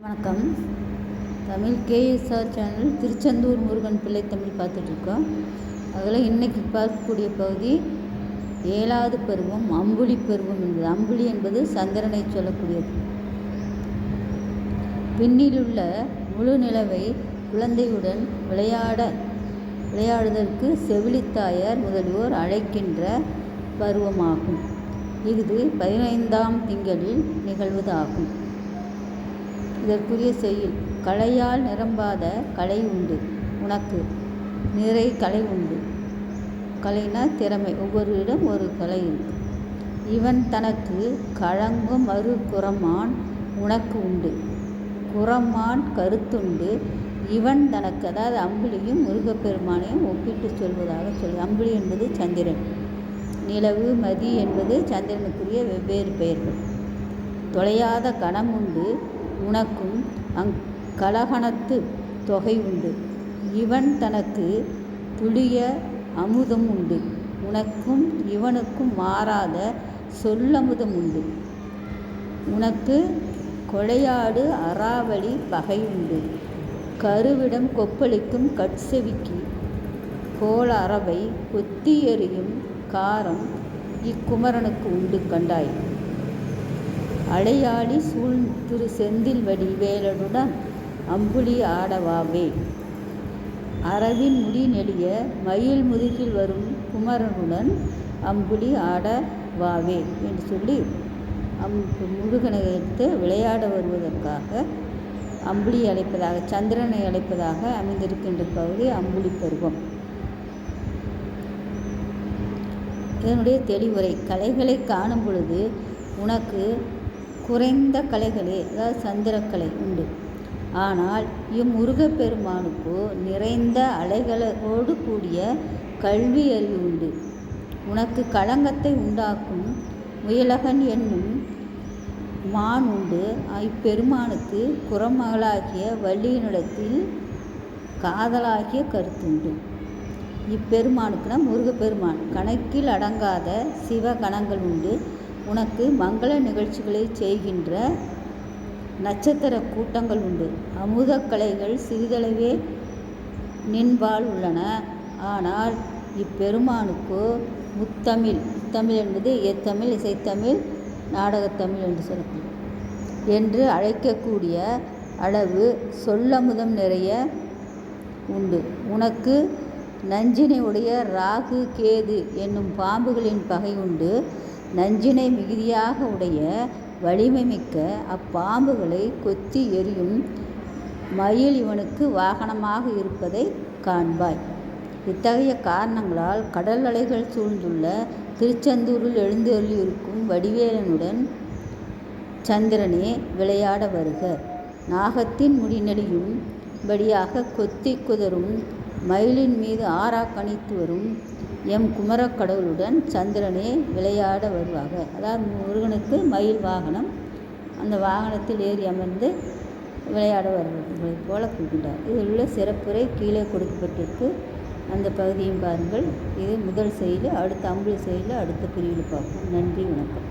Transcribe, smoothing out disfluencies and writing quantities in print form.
வணக்கம். Tamil KSR channel Tiruchendur Murugan பிள்ளை தமிழ் பார்த்துட்ருக்கோம். அதில் இன்றைக்கி பார்க்கக்கூடிய பகுதி 7வது பருவம் அம்புலி பருவம் என்பது. அம்புலி என்பது சந்திரனை சொல்லக்கூடியது. பின்னிலுள்ள முழு நிலவை குழந்தையுடன் விளையாடுவதற்கு செவிலித்தாயார் முதல்வோர் அழைக்கின்ற பருவமாகும். இது 15ஆம் திங்களில் நிகழ்வதாகும். இதற்குரிய செய்யுள்: கலையால் நிரம்பாத கலை உண்டு உனக்கு, நிறை கலை உண்டு. கலைனா திறமை, ஒவ்வொருவரிடம் ஒரு கலை இருக்கு. இவன் தனக்கு கழங்கும் மறு குறமான் உனக்கு உண்டு, குறமான் கருத்துண்டு. இவன் தனக்கு, அதாவது அம்புலியும் முருகப்பெருமானையும் ஒப்பிட்டு சொல்வதாக சொல்லி. அம்புலி என்பது சந்திரன், நிலவு, மதி என்பது சந்திரனுக்குரிய வெவ்வேறு பெயர்கள். தொலையாத கணம் உண்டு உனக்கும், கலகணத்து தொகை உண்டு. இவன் தனக்கு துளிய அமுதம் உண்டு உனக்கும், இவனுக்கும் மாறாத சொல்லமுதம் உண்டு. உனக்கு கொலையாடு அறாவளி பகை உண்டு, கருவிடம் கொப்பளிக்கும் கட்செவிக்கு கோல அரவை கொத்தி எறியும் காரம் இக்குமரனுக்கு உண்டு கண்டாய். அலையாளி சூழ் திரு செந்தில் வடி வேலனுடன் அம்புலி ஆடவாவே. அரவின் முடி நெளிய மயில் முதுகில் வரும் குமரனுடன் அம்புலி ஆடவாவே என்று சொல்லி முருகனை எடுத்து விளையாட வருவதற்காக அம்புலி அழைப்பதாக, சந்திரனை அழைப்பதாக அமைந்திருக்கின்ற பகுதி அம்புலி பருவம். இதனுடைய தெளிவுரை: கலைகளை காணும் பொழுது உனக்கு குறைந்த கலைகளே, அதாவது சந்திரக்கலை உண்டு. ஆனால் இம்முருகப்பெருமானுக்கோ நிறைந்த அலைகளோடு கூடிய கல்வி அறிவு உண்டு. உனக்கு களங்கத்தை உண்டாக்கும் முயலகன் என்னும் மான் உண்டு. இப்பெருமானுக்கு குறமகளாகிய வள்ளியினிடத்தில் காதலாகிய கருத்துண்டு. இப்பெருமானுக்குனா முருகப்பெருமான் கணக்கில் அடங்காத சிவகணங்கள் உண்டு. உனக்கு மங்கள நிகழ்ச்சிகளை செய்கின்ற நட்சத்திர கூட்டங்கள் உண்டு. அமுதக்கலைகள் சிறிதளவே நின்பால் உள்ளன. ஆனால் இப்பெருமானுக்கோ முத்தமிழ், முத்தமிழ் என்பது எத்தமிழ், இசைத்தமிழ், நாடகத்தமிழ் என்று சொல்லக்கூடிய என்று அழைக்கக்கூடிய அளவு சொல்லமுதம் நிறைய உண்டு. உனக்கு நஞ்சினை உடைய ராகு கேது என்னும் பாம்புகளின் பகை உண்டு. நஞ்சினை மிகுதியாக உடைய வலிமை மிக்க அப்பாம்புகளை கொத்தி எறியும் மயில் இவனுக்கு வாகனமாக இருப்பதை காண்பாய். இத்தகைய காரணங்களால் கடல் அலைகள் சூழ்ந்துள்ள திருச்செந்தூரில் எழுந்தருளியிருக்கும் வடிவேலனுடன் சந்திரனே விளையாட வருக. நாகத்தின் முடிநெளியும் படியாக கொத்தி குதரும் மயிலின் மீது ஆறாக்கணித்து வரும் எம் குமரக்கடவுளுடன் சந்திரனே விளையாட வருவாக. அதாவது முருகனுக்கு மயில் வாகனம், அந்த வாகனத்தில் ஏறி அமர்ந்து விளையாட வருவதை போல கூறுகின்றார். இதில் உள்ள சிறப்புரை கீழே கொடுக்கப்பட்டிருக்கு, அந்த பகுதியும் பாருங்கள். இது முதல் செய்தி. அடுத்த அம்புலி செய்தியில் அடுத்த பிரிவில் பார்ப்போம். நன்றி, வணக்கம்.